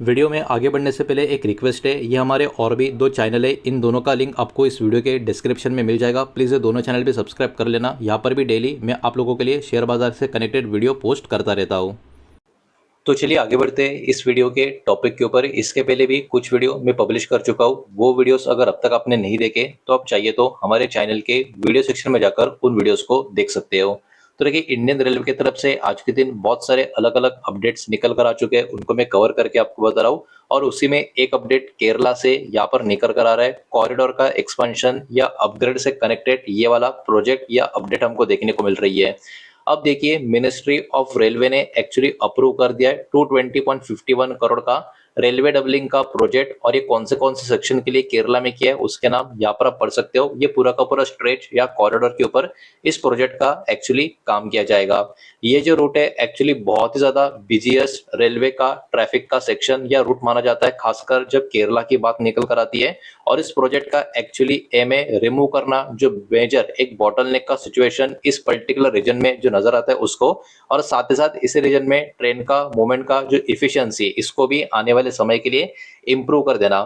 Video में आगे बढ़ने से पहले एक रिक्वेस्ट है, ये हमारे और भी दो चैनल है, इन दोनों का लिंक आपको इस वीडियो के डिस्क्रिप्शन में मिल जाएगा। प्लीज़ ये दोनों चैनल भी सब्सक्राइब कर लेना। यहाँ पर भी डेली मैं आप लोगों के लिए शेयर बाजार से कनेक्टेड वीडियो पोस्ट करता रहता हूँ। तो चलिए आगे बढ़ते हैं इस वीडियो के टॉपिक के ऊपर। इसके पहले भी कुछ वीडियो मैं पब्लिश कर चुका हूँ, वो वीडियोस अगर अब तक आपने नहीं देखे तो आप चाहिए तो हमारे चैनल के वीडियो सेक्शन में जाकर उन वीडियोस को देख सकते हो। तो देखिए, इंडियन रेलवे की तरफ से आज के दिन बहुत सारे अलग अलग अपडेट्स निकल कर आ चुके हैं, उनको मैं कवर करके आपको बता रहा हूँ। और उसी में एक अपडेट केरला से यहाँ पर निकल कर आ रहा है, कॉरिडोर का एक्सपेंशन या अपग्रेड से कनेक्टेड ये वाला प्रोजेक्ट या अपडेट हमको देखने को मिल रही है। अब देखिए, मिनिस्ट्री ऑफ रेलवे ने एक्चुअली अप्रूव कर दिया है 220.51 करोड़ का रेलवे डबलिंग का प्रोजेक्ट। और ये कौन से सेक्शन के लिए केरला में किया है उसके नाम यहाँ पर आप पढ़ सकते हो। ये पूरा का पूरा स्ट्रेच या कॉरिडोर के ऊपर इस प्रोजेक्ट का एक्चुअली काम किया जाएगा। ये जो रूट है एक्चुअली बहुत ही ज्यादा बिजिएस्ट रेलवे का ट्रैफिक का सेक्शन या रूट माना जाता है, खासकर जब केरला की बात निकल कर आती है। और इस प्रोजेक्ट का एक्चुअली एम है रिमूव करना जो मेजर एक बॉटलनेक का सिचुएशन इस पर्टिकुलर रीजन में जो नजर आता है उसको, और साथ ही साथ इस रीजन में ट्रेन का मूवमेंट का जो इफिशियंसी इसको भी आने वाले समय के लिए इंप्रूव कर देना।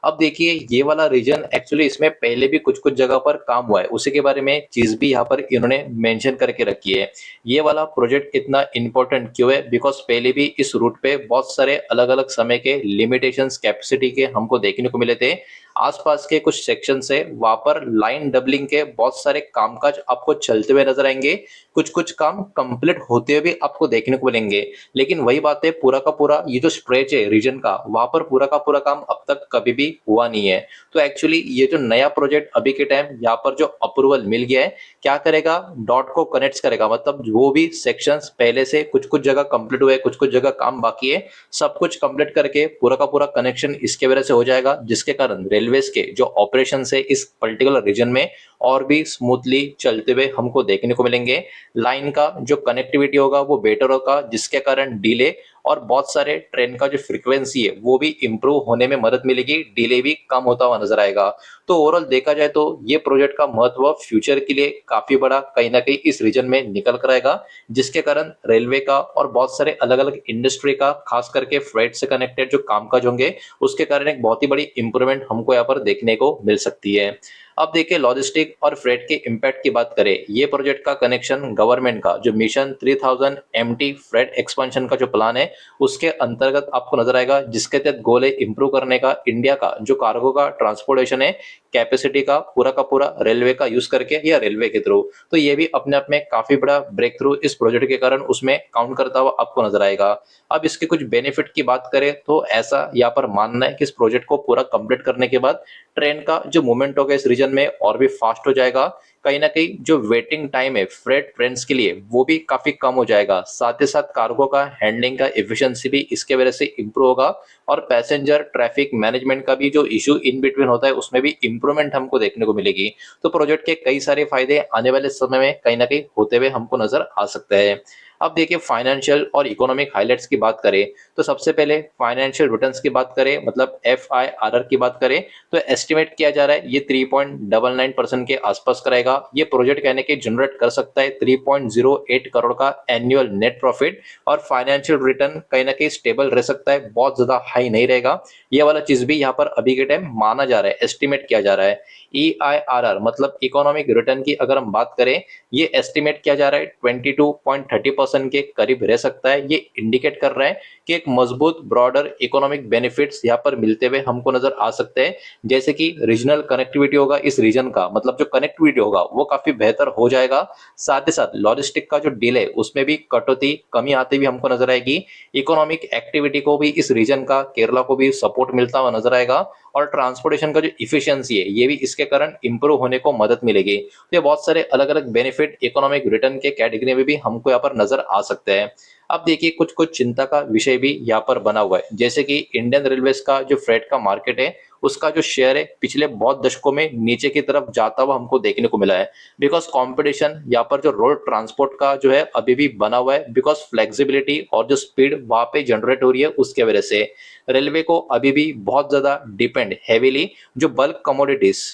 अब देखिए, ये वाला रीजन एक्चुअली इसमें पहले भी कुछ कुछ जगह पर काम हुआ है, उसी के बारे में चीज भी यहाँ पर इन्होंने मेंशन करके रखी है। ये वाला प्रोजेक्ट इतना इंपॉर्टेंट क्यों है? बिकॉज पहले भी इस रूट पे बहुत सारे अलग अलग समय के लिमिटेशंस कैपेसिटी के हमको देखने को मिले थे। आसपास के कुछ सेक्शन से वहां पर लाइन डबलिंग के बहुत सारे कामकाज आपको चलते हुए नजर आएंगे, कुछ कुछ काम कंप्लीट होते हुए भी आपको देखने को मिलेंगे। लेकिन वही बात है, पूरा का पूरा ये जो स्ट्रेच है रीजन का, वहां पर पूरा का पूरा काम अब तक कभी भी हुआ नहीं है। तो एक्चुअली ये जो नया प्रोजेक्ट अभी के टाइम यहाँ पर जो अप्रूवल मिल गया है, क्या करेगा? डॉट को कनेक्ट करेगा, मतलब वो भी सेक्शंस पहले से कुछ कुछ जगह कंप्लीट हुए, कुछ कुछ जगह काम बाकी है, सब कुछ कंप्लीट करके पूरा का पूरा कनेक्शन इसके वजह से हो जाएगा, जिसके कारण रेलवेज के जो ऑपरेशन है इस पर्टिकुलर रीजन में और भी स्मूथली चलते हुए हमको देखने को मिलेंगे। लाइन का जो कनेक्टिविटी होगा वो बेटर होगा, जिसके कारण डिले और बहुत सारे ट्रेन का जो फ्रीक्वेंसी है वो भी इंप्रूव होने में मदद मिलेगी, डिले भी कम होता हुआ नजर आएगा। तो ओवरऑल देखा जाए तो ये प्रोजेक्ट का महत्व फ्यूचर के लिए काफी बड़ा कहीं ना कहीं इस रीजन में निकल कर आएगा, जिसके कारण रेलवे का और बहुत सारे अलग अलग इंडस्ट्री का, खास करके फ्रेट से कनेक्टेड जो कामकाज होंगे उसके कारण एक बहुत ही बड़ी इंप्रूवमेंट हमको यहाँ पर देखने को मिल सकती है। अब देखिए, लॉजिस्टिक और फ्रेट के इंपैक्ट की बात करें, ये प्रोजेक्ट का कनेक्शन गवर्नमेंट का जो मिशन 3000 एमटी फ्रेट एक्सपेंशन का जो प्लान है उसके अंतर्गत आपको नजर आएगा, जिसके तहत गोल है इंप्रूव करने का इंडिया का जो कार्गो का ट्रांसपोर्टेशन है कैपेसिटी का पूरा रेलवे का यूज करके या रेलवे के थ्रू। तो ये भी अपने आप में काफी बड़ा ब्रेक थ्रू इस प्रोजेक्ट के कारण उसमें काउंट करता हुआ आपको नजर आएगा। अब इसके कुछ बेनिफिट की बात करें तो ऐसा यहाँ पर मानना है कि इस प्रोजेक्ट को पूरा कंप्लीट करने के बाद ट्रेन का जो मूवमेंट होगा इस रीजन में और भी फास्ट हो जाएगा। कहीं ना कहीं जो वेटिंग टाइम है फ्रेट ट्रेन्स के लिए वो भी काफी कम हो जाएगा, साथ ही साथ कार्गो का हैंडलिंग का एफिशिएंसी भी इसके वजह से इंप्रूव होगा। और पैसेंजर ट्रैफिक मैनेजमेंट का भी जो इशू इन बिटवीन होता है उसमें भी इंप्रूवमेंट हमको देखने को मिलेगी। तो प्रोजेक्ट के कई सारे फायदे आने वाले समय में कहीं ना कहीं होते हुए हमको नजर आ सकते हैं। अब देखिए, फाइनेंशियल और इकोनॉमिक हाइलाइट्स की बात करें तो सबसे पहले फाइनेंशियल रिटर्न्स की बात करें, मतलब FIRR की बात करें, तो एस्टिमेट किया जा रहा है ये 3.99% के आसपास कराएगा। ये प्रोजेक्ट कहने के जनरेट कर सकता है 3.08 करोड़ का एनुअल नेट प्रॉफिट। और फाइनेंशियल रिटर्न कहीं ना कहीं स्टेबल रह सकता है, बहुत ज्यादा हाई नहीं रहेगा। ये वाला चीज भी यहाँ पर अभी के टाइम माना जा रहा है, एस्टिमेट किया जा रहा है। EIRR मतलब इकोनॉमिक रिटर्न की अगर हम बात करें, ये एस्टिमेट किया जा रहा है 22.30% के करीब रह सकता है। ये इंडिकेट कर रहा है कि एक मजबूत ब्रॉडर इकोनॉमिक बेनिफिट्स यहाँ पर मिलते हुए हमको नजर आ सकते हैं, जैसे कि रीजनल कनेक्टिविटी होगा इस रीजन का, मतलब जो कनेक्टिविटी होगा वो काफी बेहतर हो जाएगा। साथ ही साथ लॉजिस्टिक का जो डिले उसमें भी कटौती कमी आती हुई हमको नजर आएगी। इकोनॉमिक एक्टिविटी को भी इस रीजन का, केरला को भी सपोर्ट मिलता हुआ नजर आएगा। और ट्रांसपोर्टेशन का जो इफिशियंसी है ये भी इसके कारण इंप्रूव होने को मदद मिलेगी। तो ये बहुत सारे अलग अलग बेनिफिट इकोनॉमिक रिटर्न के कैटेगरी में भी हमको यहाँ पर नजर आ सकते हैं। अब देखिए, कुछ कुछ चिंता का विषय भी यहाँ पर बना हुआ है, जैसे कि इंडियन रेलवेज का जो फ्रेट का मार्केट है उसका जो शेयर है पिछले बहुत दशकों में नीचे की तरफ जाता हुआ हमको देखने को मिला है। बिकॉज कंपटीशन यहाँ पर जो रोड ट्रांसपोर्ट का जो है अभी भी बना हुआ है, बिकॉज फ्लेक्सिबिलिटी और जो स्पीड वहां पे जनरेट हो रही है उसके वजह से रेलवे को अभी भी बहुत ज्यादा डिपेंड हैवीली जो बल्क कमोडिटीज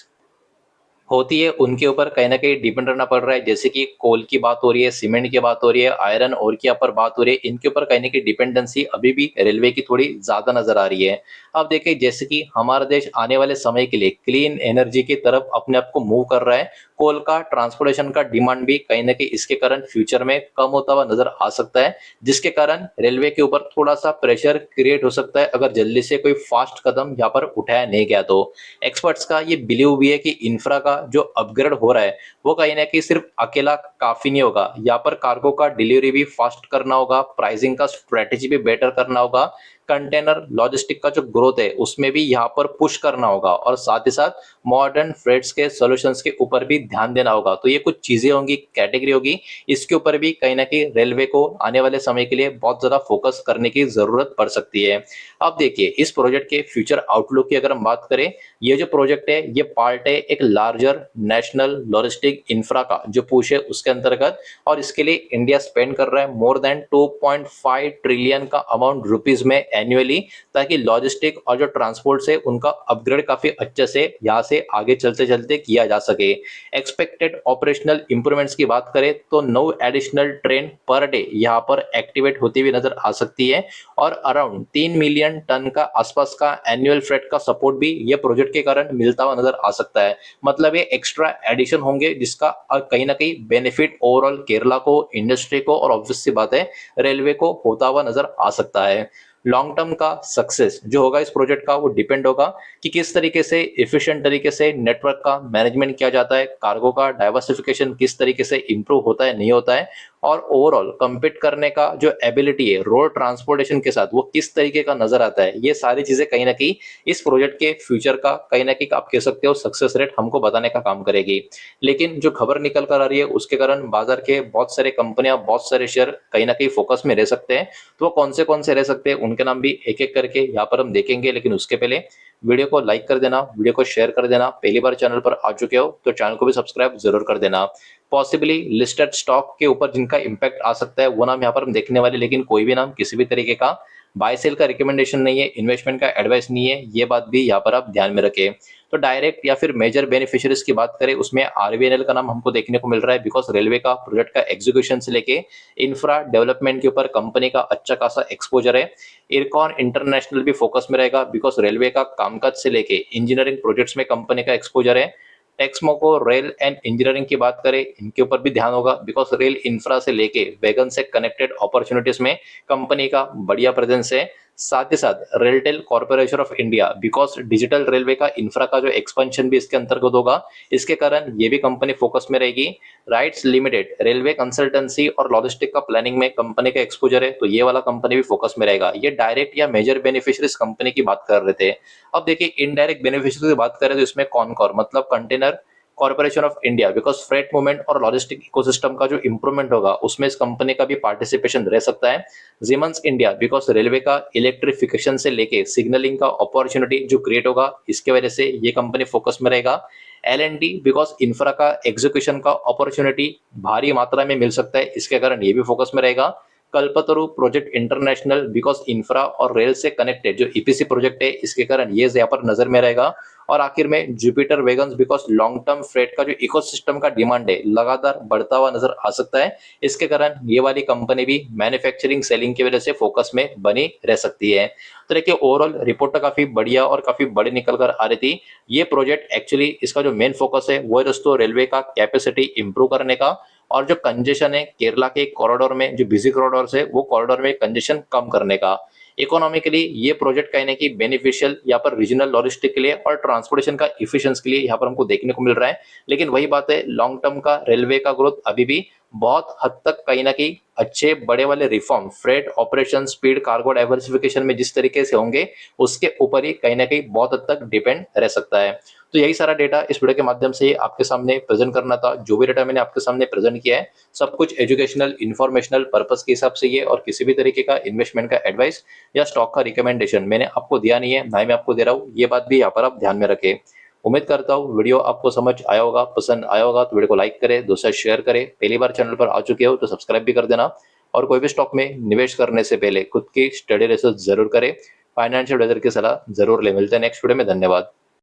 होती है उनके ऊपर कहीं न कहीं डिपेंड रहना पड़ रहा है। जैसे कि कोल की बात हो रही है, सीमेंट की बात हो रही है, आयरन ओर की यहाँ पर बात हो रही है, इनके ऊपर कहीं न कहीं डिपेंडेंसी अभी भी रेलवे की थोड़ी ज़्यादा नज़र आ रही है। अब देखिए जैसे कि हमारा देश आने वाले समय के लिए क्लीन एनर्जी की तरफ अपने आप को मूव कर रहा है, कोल का ट्रांसपोर्टेशन का डिमांड भी कहीं न कहीं इसके कारण फ्यूचर में कम होता हुआ नज़र आ सकता है, जिसके कारण रेलवे के ऊपर थोड़ा-सा प्रेशर क्रिएट हो सकता है अगर जल्दी से कोई फास्ट कदम यहाँ पर उठाया नहीं गया तो। एक्सपर्ट्स का ये बिलीव भी है कि इंफ्रा का जो अपग्रेड हो रहा है वो कहीं ना कहीं सिर्फ अकेला काफी नहीं होगा। यहाँ पर कार्गो का डिलीवरी भी फास्ट करना होगा, प्राइसिंग का स्ट्रेटेजी भी बेटर करना होगा, कंटेनर लॉजिस्टिक का जो ग्रोथ है उसमें भी यहाँ पर पुश करना होगा और साथ ही साथ मॉडर्न फ्रेट्स के सॉल्यूशंस के ऊपर भी ध्यान देना होगा। तो ये कुछ चीजें होंगी, कैटेगरी होगी, इसके ऊपर भी कहीं ना कहीं रेलवे को आने वाले समय के लिए बहुत ज्यादा फोकस करने की जरूरत पड़ सकती है। अब देखिए इस प्रोजेक्ट के फ्यूचर आउटलुक की अगर हम बात करें, ये जो प्रोजेक्ट है ये पार्ट है एक लार्जर नेशनल लॉजिस्टिक इंफ्रा का जो पुश है उसके अंतर्गत, और इसके लिए इंडिया स्पेंड कर रहा है मोर देन 2.5 ट्रिलियन का अमाउंट रुपीज में एनुअली, ताकि लॉजिस्टिक और जो ट्रांसपोर्ट से उनका अपग्रेड काफी अच्छे से यहाँ से आगे चलते चलते किया जा सके। एक्सपेक्टेड ऑपरेशनल इंप्रूवमेंट्स की बात करें तो 9 एडिशनल ट्रेन पर डे यहाँ पर एक्टिवेट होती हुई नजर आ सकती है और अराउंड 3 मिलियन टन का आसपास का एनुअल फ्रेट का सपोर्ट भी ये प्रोजेक्ट के कारण मिलता हुआ नजर आ सकता है। मतलब ये एक्स्ट्रा एडिशन होंगे जिसका कहीं ना कहीं बेनिफिट ओवरऑल केरला को, इंडस्ट्री को और ऑब्वियस सी बात है रेलवे को होता हुआ नजर आ सकता है। लॉन्ग टर्म का सक्सेस जो होगा इस प्रोजेक्ट का वो डिपेंड होगा कि किस तरीके से इफिशिएंट तरीके से नेटवर्क का मैनेजमेंट किया जाता है, कार्गो का डाइवर्सिफिकेशन किस तरीके से इंप्रूव होता है नहीं होता है, और ओवरऑल कम्पीट करने का जो एबिलिटी है रोड ट्रांसपोर्टेशन के साथ वो किस तरीके का नजर आता है। ये सारी चीजें कहीं ना कहीं इस प्रोजेक्ट के फ्यूचर का कहीं ना कहीं आप कह सकते हो सक्सेस रेट हमको बताने का काम करेगी। लेकिन जो खबर निकल कर आ रही है उसके कारण बाजार के बहुत सारे कंपनियां, बहुत सारे शेयर कहीं ना कहीं फोकस में रह सकते हैं। तो वो कौन से रह सकते हैं उनके नाम भी एक एक करके यहाँ पर हम देखेंगे, लेकिन उसके पहले वीडियो को लाइक कर देना, वीडियो को शेयर कर देना, पहली बार चैनल पर आ चुके हो तो चैनल को भी सब्सक्राइब जरूर कर देना। पॉसिबली लिस्टेड स्टॉक के ऊपर जिनका इंपैक्ट आ सकता है वो नाम यहाँ पर हम देखने वाले, लेकिन कोई भी नाम किसी भी तरीके का बाय सेल का रिकमेंडेशन नहीं है, इन्वेस्टमेंट का एडवाइस नहीं है, ये बात भी यहाँ पर आप ध्यान में रखें। तो डायरेक्ट या फिर मेजर बेनिफिशियरीज की बात करें उसमें आरबीएनएल का नाम हमको देखने को मिल रहा है, बिकॉज रेलवे का प्रोजेक्ट का एग्जीक्यूशन से लेके इंफ्रा डेवलपमेंट के ऊपर कंपनी का अच्छा खासा एक्सपोजर है। इरकॉन इंटरनेशनल भी फोकस में रहेगा बिकॉज रेलवे का कामकाज से लेके इंजीनियरिंग प्रोजेक्ट्स में कंपनी का एक्सपोजर है। टेक्समोको रेल एंड इंजीनियरिंग की बात करें इनके ऊपर भी ध्यान होगा बिकॉज रेल इंफ्रा से लेके वैगन से कनेक्टेड अपॉर्चुनिटीज में कंपनी का बढ़िया प्रेजेंस है। साथ ही साथ RailTel corporation of India because digital railway का इंफ्रा का जो एक्सपेंशन भी इसके अंतर्गत होगा, इसके कारण ये भी कंपनी फोकस में रहेगी। राइट्स लिमिटेड रेलवे कंसल्टेंसी और लॉजिस्टिक का प्लानिंग में कंपनी का एक्सपोजर है, तो ये वाला कंपनी भी फोकस में रहेगा। ये डायरेक्ट या मेजर बेनिफिशियरीज कंपनी की बात कर रहे थे। अब देखिए इनडायरेक्ट बेनिफिशियरी की बात करें तो इसमें कौन कौन, मतलब container corporation of India because freight movement और लॉजिस्टिक इकोसिस्टम का जो इंप्रूवमेंट होगा उसमें इस कंपनी का भी पार्टिसिपेशन रह सकता है। जीमेंस इंडिया बिकॉज रेलवे का इलेक्ट्रिफिकेशन से लेके सिग्नलिंग का अपॉर्चुनिटी जो क्रिएट होगा इसके वजह से ये कंपनी फोकस में रहेगा। L&T बिकॉज इंफ्रा का एग्जीक्यूशन का अपॉर्चुनिटी भारी मात्रा में मिल सकता है, इसके कारण ये भी फोकस में रहेगा। कल्पतरु प्रोजेक्ट इंटरनेशनल बिकॉज इंफ्रा और रेल से कनेक्टेड जो ईपीसी प्रोजेक्ट है इसके कारण ये यहाँ पर नजर में रहेगा। और आखिर में Jupiter vegans because long term freight का जो इकोसिस्टम का डिमांड है लगातार बढ़ता हुआ नजर आ सकता है, इसके कारण ये वाली कंपनी भी मैन्युफैक्चरिंग सेलिंग की वजह से फोकस में बनी रह सकती है। तो देखिए ओवरऑल रिपोर्ट तो काफी बढ़िया और काफी बड़ी निकल कर आ रही थी। ये प्रोजेक्ट एक्चुअली इसका जो मेन फोकस है वो है दोस्तों रेलवे का कैपेसिटी इंप्रूव करने का, और जो कंजेशन है केरला के कॉरिडोर में जो बिजी कॉरिडोर है वो कॉरिडोर में कंजेशन कम करने का। इकोनॉमिकली ये प्रोजेक्ट कहीं ना कहीं बेनिफिशियल यहाँ पर रीजनल लॉजिस्टिक के लिए और ट्रांसपोर्टेशन का इफिशियंस के लिए यहाँ पर हमको देखने को मिल रहा है। लेकिन वही बात है लॉन्ग टर्म का रेलवे का ग्रोथ अभी भी बहुत हद तक कहीं ना कहीं अच्छे बड़े वाले reform freight operation speed cargo diversification में जिस तरीके से होंगे उसके ऊपर ही कहीं ना कहीं बहुत हद तक डिपेंड रह सकता है। तो यही सारा डेटा इस वीडियो के माध्यम से आपके सामने प्रेजेंट करना था। जो भी डेटा मैंने आपके सामने प्रेजेंट किया है सब कुछ एजुकेशनल इन्फॉर्मेशनल पर्पस के हिसाब से ये, और किसी भी तरीके का इन्वेस्टमेंट का एडवाइस या स्टॉक का रिकमेंडेशन मैंने आपको दिया नहीं है, ना ही मैं आपको दे रहा हूँ। ये बात भी यहाँ पर आप ध्यान में रखें। उम्मीद करता हूँ वीडियो आपको समझ आया होगा, पसंद आया होगा तो वीडियो को लाइक करें, दोस्तों शेयर करें, पहली बार चैनल पर आ चुके हो तो सब्सक्राइब भी कर देना। और कोई भी स्टॉक में निवेश करने से पहले खुद की स्टडी रिसर्च जरूर करें, फाइनेंशियल एडवाइजर की सलाह जरूर ले। मिलते हैं नेक्स्ट वीडियो में, धन्यवाद।